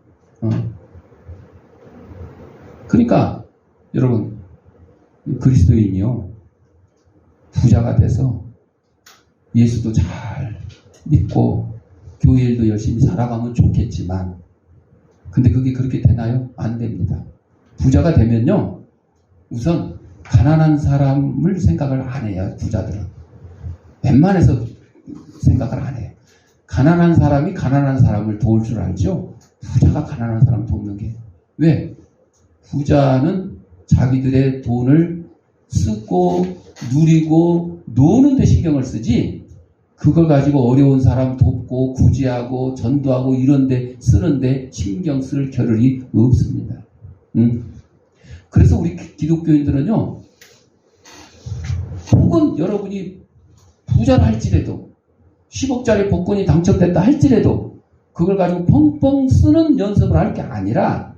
A: 그러니까 여러분 그리스도인이요 부자가 돼서 예수도 잘 믿고 교회 일도 열심히 살아가면 좋겠지만 근데 그게 그렇게 되나요? 안 됩니다. 부자가 되면요 우선 가난한 사람을 생각을 안 해요. 부자들은 웬만해서 생각을 안 해요. 가난한 사람이 가난한 사람을 도울 줄 알죠. 부자가 가난한 사람 돕는 게 왜? 부자는 자기들의 돈을 쓰고 누리고 노는 데 신경을 쓰지 그걸 가지고 어려운 사람 돕고 구제하고 전도하고 이런 데 쓰는데 신경 쓸 겨를이 없습니다. 그래서 우리 기독교인들은요 혹은 여러분이 부자를 할지라도 10억짜리 복권이 당첨됐다 할지라도 그걸 가지고 펑펑 쓰는 연습을 할 게 아니라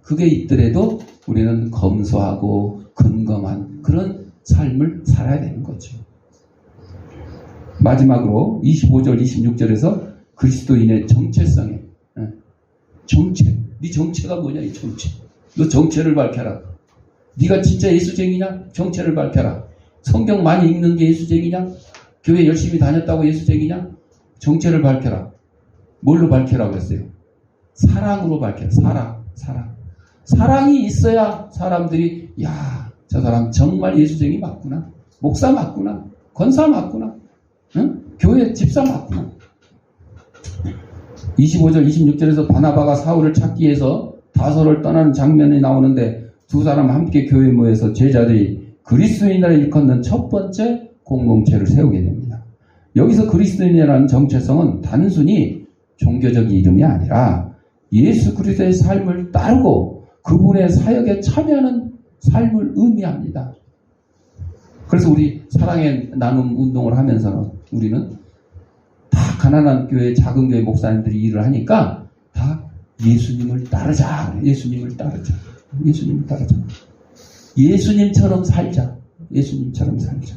A: 그게 있더라도 우리는 검소하고 근검한 그런 삶을 살아야 되는 거죠. 마지막으로 25절 26절에서 그리스도인의 정체성에 정체. 네 정체가 뭐냐 이 정체. 너 정체를 밝혀라. 네가 진짜 예수쟁이냐? 정체를 밝혀라. 성경 많이 읽는 게 예수쟁이냐? 교회 열심히 다녔다고 예수쟁이냐? 정체를 밝혀라. 뭘로 밝혀라고 했어요? 사랑으로 밝혀라. 사랑. 사랑이 있어야 사람들이 야, 저 사람 정말 예수쟁이 맞구나. 목사 맞구나. 권사 맞구나. 응? 교회 집사 맞구나. 25절 26절에서 바나바가 사울을 찾기 위해서 다소를 떠나는 장면이 나오는데 두 사람 함께 교회에 모여서 제자들이 그리스도인이라 일컫는 첫 번째 공동체를 세우게 됩니다. 여기서 그리스도인이라는 정체성은 단순히 종교적 이름이 아니라 예수 그리스도의 삶을 따르고 그분의 사역에 참여하는 삶을 의미합니다. 그래서 우리 사랑의 나눔 운동을 하면서는 우리는 다 가난한 교회, 작은 교회 목사님들이 일을 하니까 다 예수님을 따르자. 예수님을 따르자. 예수님을 따르자. 예수님처럼 살자. 예수님처럼 살자.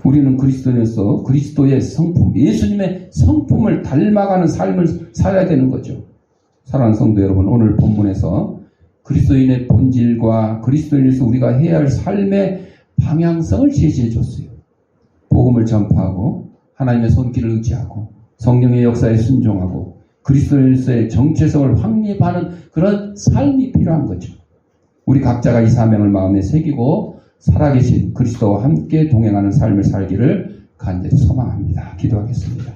A: 우리는 그리스도인으로서 그리스도의 성품, 예수님의 성품을 닮아가는 삶을 살아야 되는 거죠. 사랑하는 성도 여러분, 오늘 본문에서 그리스도인의 본질과 그리스도인에서 우리가 해야 할 삶의 방향성을 제시해 줬어요. 복음을 전파하고 하나님의 손길을 의지하고 성령의 역사에 순종하고 그리스도인으로서의 정체성을 확립하는 그런 삶이 필요한 거죠. 우리 각자가 이 사명을 마음에 새기고 살아계신 그리스도와 함께 동행하는 삶을 살기를 간절히 소망합니다. 기도하겠습니다.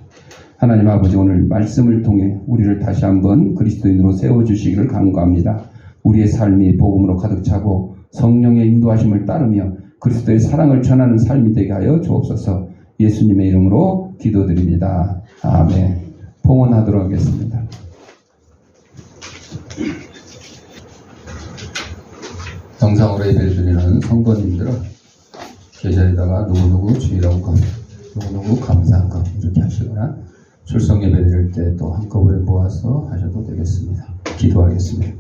A: 하나님 아버지, 오늘 말씀을 통해 우리를 다시 한번 그리스도인으로 세워주시기를 간구합니다. 우리의 삶이 복음으로 가득 차고 성령의 인도하심을 따르며 그리스도의 사랑을 전하는 삶이 되게 하여 주옵소서. 예수님의 이름으로 기도드립니다. 아멘. 봉헌하도록 하겠습니다. 영상으로 예배를 드리는 성도님들은 계좌에다가 누구누구 주일하고 감, 누구누구 감사한 것 이렇게 하시거나 출석 예배 드릴 때 또 한꺼번에 모아서 하셔도 되겠습니다. 기도하겠습니다.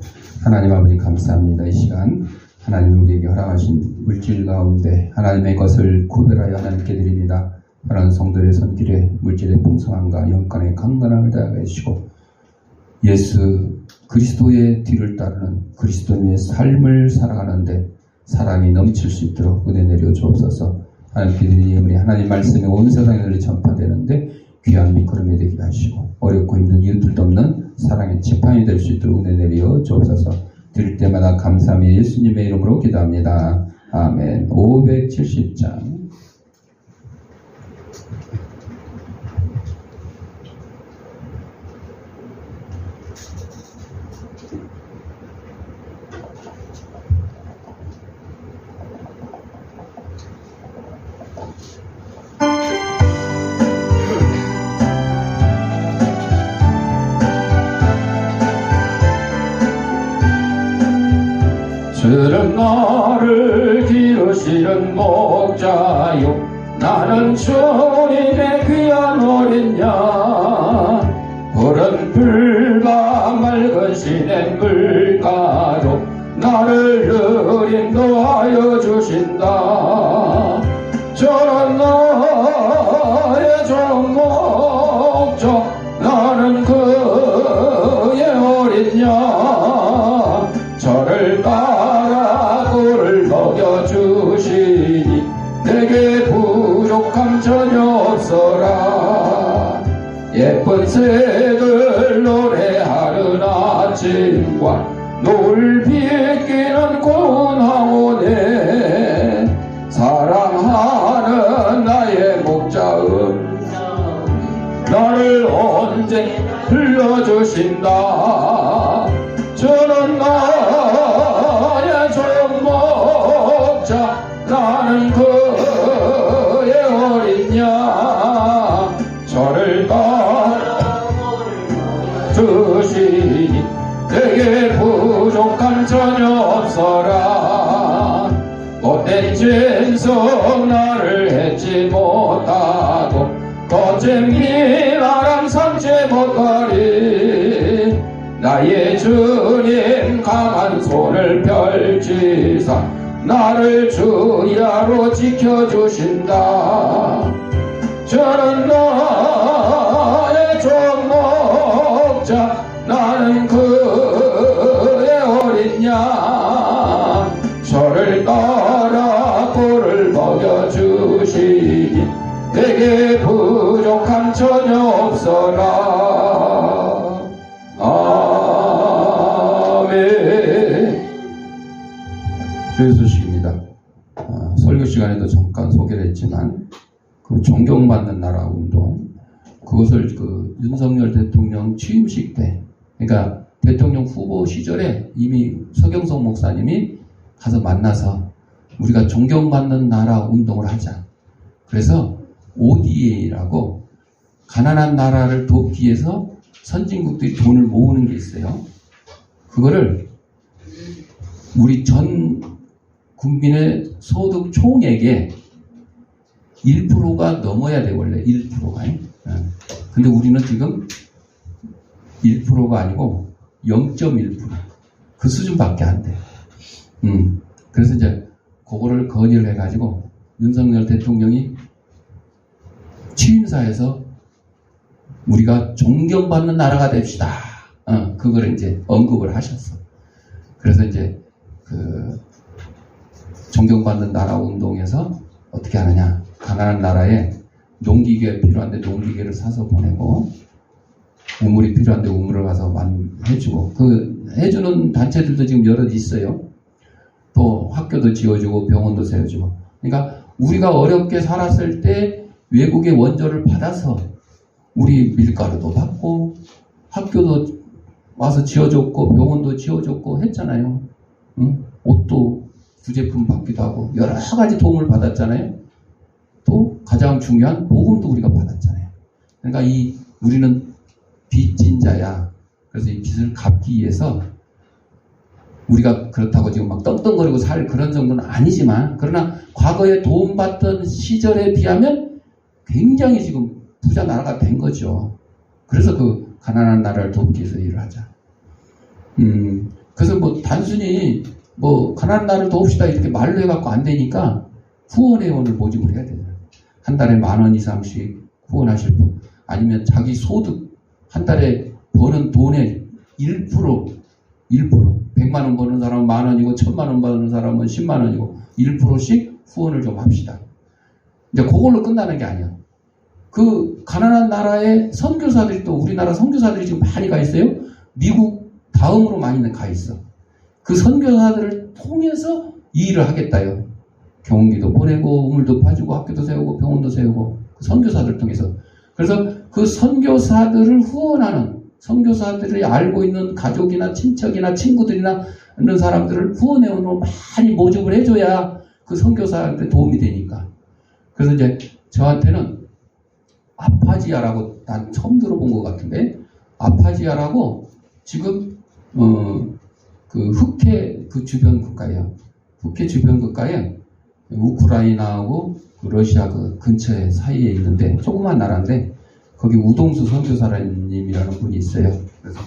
A: 하나님 아버지 감사합니다. 이 시간 하나님 우리에게 허락하신 물질 가운데 하나님의 것을 구별하여 하나님께 드립니다. 하나님 성도의 손길에 물질의 풍성함과 영권의 강건함을 다하게 해주시고 예수 그리스도의 뒤를 따르는 그리스도인의 삶을 살아가는데 사랑이 넘칠 수 있도록 은혜 내려 주옵소서. 하나님께 드리는 예물이 하나님 말씀이 온 세상에 널리 전파되는데 귀한 밑거름이 되게 하시고 어렵고 힘든 이웃들도 없는 사랑의 지팡이 될 수 있도록 은혜 내려 주옵소서. 드릴 때마다 감사하며 예수님의 이름으로 기도합니다. 아멘. 570장.
D: 주는 나를 기르시는 목자요 나는 주님의 귀한 어린 양 푸른 풀과 맑은 시냇 물가로 나를 인도하여 주신다. 저는 나의 종 목자 나는 그의 어린 양 저를 따라 꿀을 먹여주시니 내게 부족함 전혀 없어라. 예쁜 새들 노래하는 아침과 노을 비끼는 고운 황혼에 사랑하는 나의 목자음 나를 언제 불러주신다. 저는 나의 종 목자 나는 그의 어린 양 저를 따라 주시니 내게 부족한 전혀 없어라. 못된 짐승 나를 해치 못하고 거짓 미랄함 삼지 못하리. 나의 주님 강한 손을 펼치사 나를 주야로 지켜주신다. 저는 나의 종 목자 나는 그의 어린 양 저를 따라 꿀을 먹여주시니 내게 부족함 전혀 없어라. 아멘.
A: 주의 소식입니다. 설교 시간에도 잠깐 소개를 했지만 그 존경받는 나라 운동, 그것을 그 윤석열 대통령 취임식 때, 그러니까 대통령 후보 시절에 이미 서경석 목사님이 가서 만나서 우리가 존경받는 나라 운동을 하자. 그래서 ODA라고 가난한 나라를 돕기 위해서 선진국들이 돈을 모으는 게 있어요. 그거를 우리 전 국민의 소득 총액의 1%가 넘어야 돼, 원래 1%가. 근데 우리는 지금 1%가 아니고 0.1%. 그 수준밖에 안 돼. 그래서 이제 그거를 건의를 해가지고 윤석열 대통령이 취임사에서 우리가 존경받는 나라가 됩시다. 그걸 이제 언급을 하셨어. 그래서 이제 그 존경받는 나라 운동에서 어떻게 하느냐. 가난한 나라에 농기계 필요한데 농기계를 사서 보내고, 우물이 필요한데 우물을 가서 해주고, 그 해주는 단체들도 지금 여럿 있어요. 또 학교도 지어주고 병원도 세워주고. 그러니까 우리가 어렵게 살았을 때 외국의 원조를 받아서 우리 밀가루도 받고 학교도 와서 지어줬고 병원도 지어줬고 했잖아요. 옷도 부제품 받기도 하고 여러 가지 도움을 받았잖아요. 또 가장 중요한 복음도 우리가 받았잖아요. 그러니까 우리는 빚진자야. 그래서 이 빚을 갚기 위해서 우리가 그렇다고 지금 막 떵떵거리고 살 그런 정도는 아니지만, 그러나 과거에 도움받던 시절에 비하면 굉장히 지금 부자 나라가 된 거죠. 그래서 그 가난한 나라를 돕기 위해서 일을 하자. 그래서 뭐 단순히 뭐 가난한 나라를 도웁시다 이렇게 말로 해갖고 안 되니까 후원회원을 모집을 해야 되잖아요. 한 달에 10,000원 이상씩 후원하실 분, 아니면 자기 소득 한 달에 버는 돈의 1%, 100만 원 버는 사람은 10,000원이고 1,000만 원 버는 사람은 10만 원이고 1%씩 후원을 좀 합시다. 이제 그걸로 끝나는 게 아니야. 그 가난한 나라의 선교사들이, 또 우리나라 선교사들이 지금 많이 가 있어요. 미국 다음으로 많이 가 있어. 그 선교사들을 통해서 이 일을 하겠다요. 경운기도 보내고 우물도 파주고 학교도 세우고 병원도 세우고 그 선교사들을 통해서. 그래서 그 선교사들을 후원하는, 선교사들이 알고 있는 가족이나 친척이나 친구들이나 이런 사람들을 후원회원으로 많이 모집을 해줘야 그 선교사한테 도움이 되니까. 그래서 이제 저한테는 아파지아라고, 난 처음 들어본 것 같은데, 아파지아라고 지금 그 흑해 그 주변 국가예요. 흑해 주변 국가에 우크라이나하고 그 러시아 그 근처에 사이에 있는데 조그만 나라인데, 거기 우동수 선교사님이라는 분이 있어요. 그래서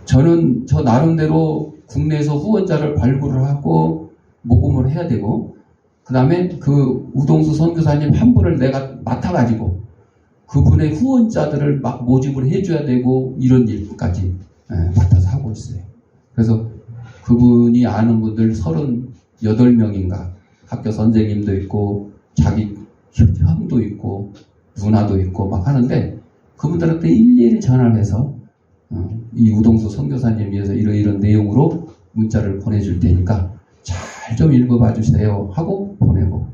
A: 저는 저 나름대로 국내에서 후원자를 발굴을 하고 모금을 해야 되고, 그 다음에 그 우동수 선교사님 한 분을 내가 맡아가지고 그분의 후원자들을 막 모집을 해줘야 되고, 이런 일까지 맡아서 하고 있어요. 그래서 그분이 아는 분들 38명인가, 학교 선생님도 있고 자기 형도 있고 누나도 있고 막 하는데, 그분들한테 일일이 전화를 해서 이 우동수 선교사님 위해서 이런 내용으로 문자를 보내줄 테니까 잘 좀 읽어봐 주세요 하고 보내고,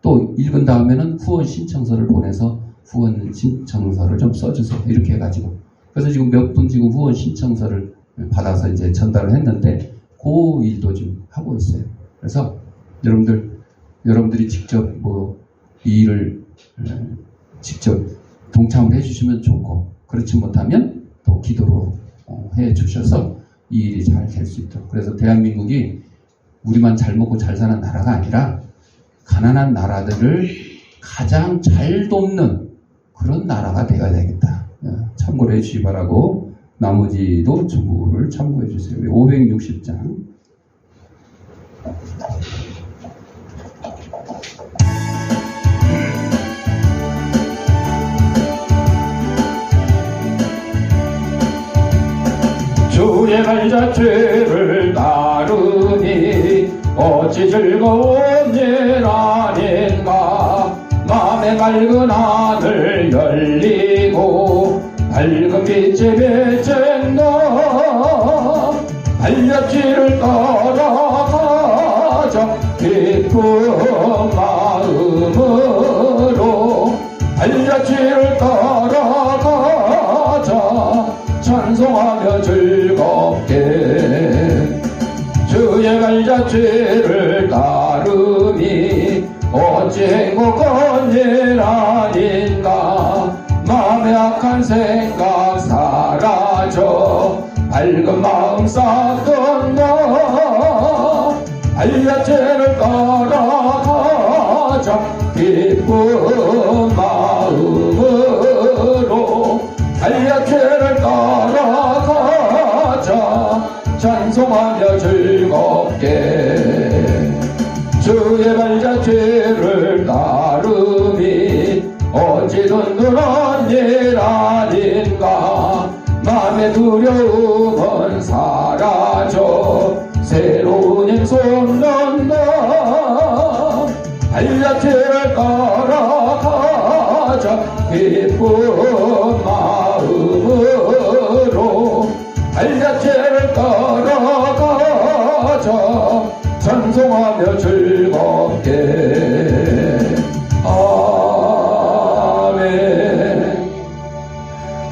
A: 또 읽은 다음에는 후원 신청서를 보내서 후원 신청서를 좀 써주세요 이렇게 해가지고, 그래서 지금 몇 분 지금 후원 신청서를 받아서 이제 전달을 했는데 그 일도 지금 하고 있어요. 그래서 여러분들이 직접 뭐 이 일을 직접 동참을 해주시면 좋고, 그렇지 못하면 또 기도로 해주셔서 이 일이 잘 될 수 있도록. 그래서 대한민국이 우리만 잘 먹고 잘 사는 나라가 아니라 가난한 나라들을 가장 잘 돕는 그런 나라가 되어야 되겠다. 참고를 해주시기 바라고, 나머지도 전부를 참고해 주세요. 560장.
D: 주의 발자취를 따르니 어찌 즐거운 일 아닌가. 맘의 맑은 하늘 열리고 밝은 빛이 비친다. 발자취를 따라가자. 나가자 기쁜 마음으로 발자취를 따라가자 찬송하며 즐겁게 주의 발자취를 따르니 어찌 행복한 일 아닌가 마음의 악한 생각 사라져 밝은 마음 쌓던 나 발자취를 따라가자 기쁜 마음으로 발자취를 따라가자 찬송하며 즐겁게 주의 발자취를 따르니 어찌 든든한 일 아닌가 마음의 두려움은 사라져 새로운 힘 솟는다 발자취를 따라가자 기쁜 마음으로 발자취를 따라가자 찬송하며 즐겁게 아멘.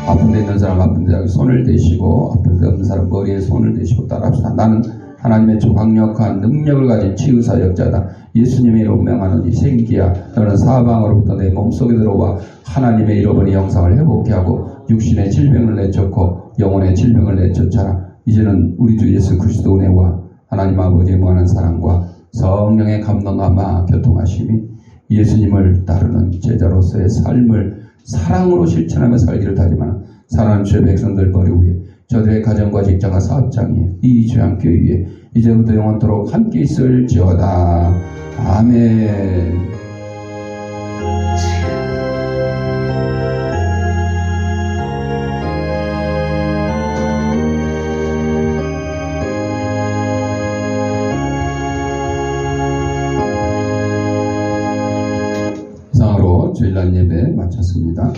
A: 아픈 데 있는 사람 아픈 데 손을 대시고 아픈 데 없는 사람 머리에 손을 대시고 따라합시다. 나는 하나님의 조강력한 능력을 가진 치유사역자다. 예수님의 이름으로 명하노니 생기야 너는 사방으로부터 내 몸속에 들어와 하나님의 잃어버린 영상을 회복케 하고 육신의 질병을 내쫓고 영혼의 질병을 내쫓아라. 이제는 우리 주 예수 그리스도 은혜와 하나님 아버지의 무한한 사랑과 성령의 감동함과 교통하심이 예수님을 따르는 제자로서의 삶을 사랑으로 실천하며 살기를 다짐하는 사랑하는 주의 백성들 머리 위에 저들의 가정과 직장과 사업장 위에 이 주양교회 위에 이제부터 영원토록 함께 있을지어다. 아멘. 이상으로 주일날 예배 마쳤습니다.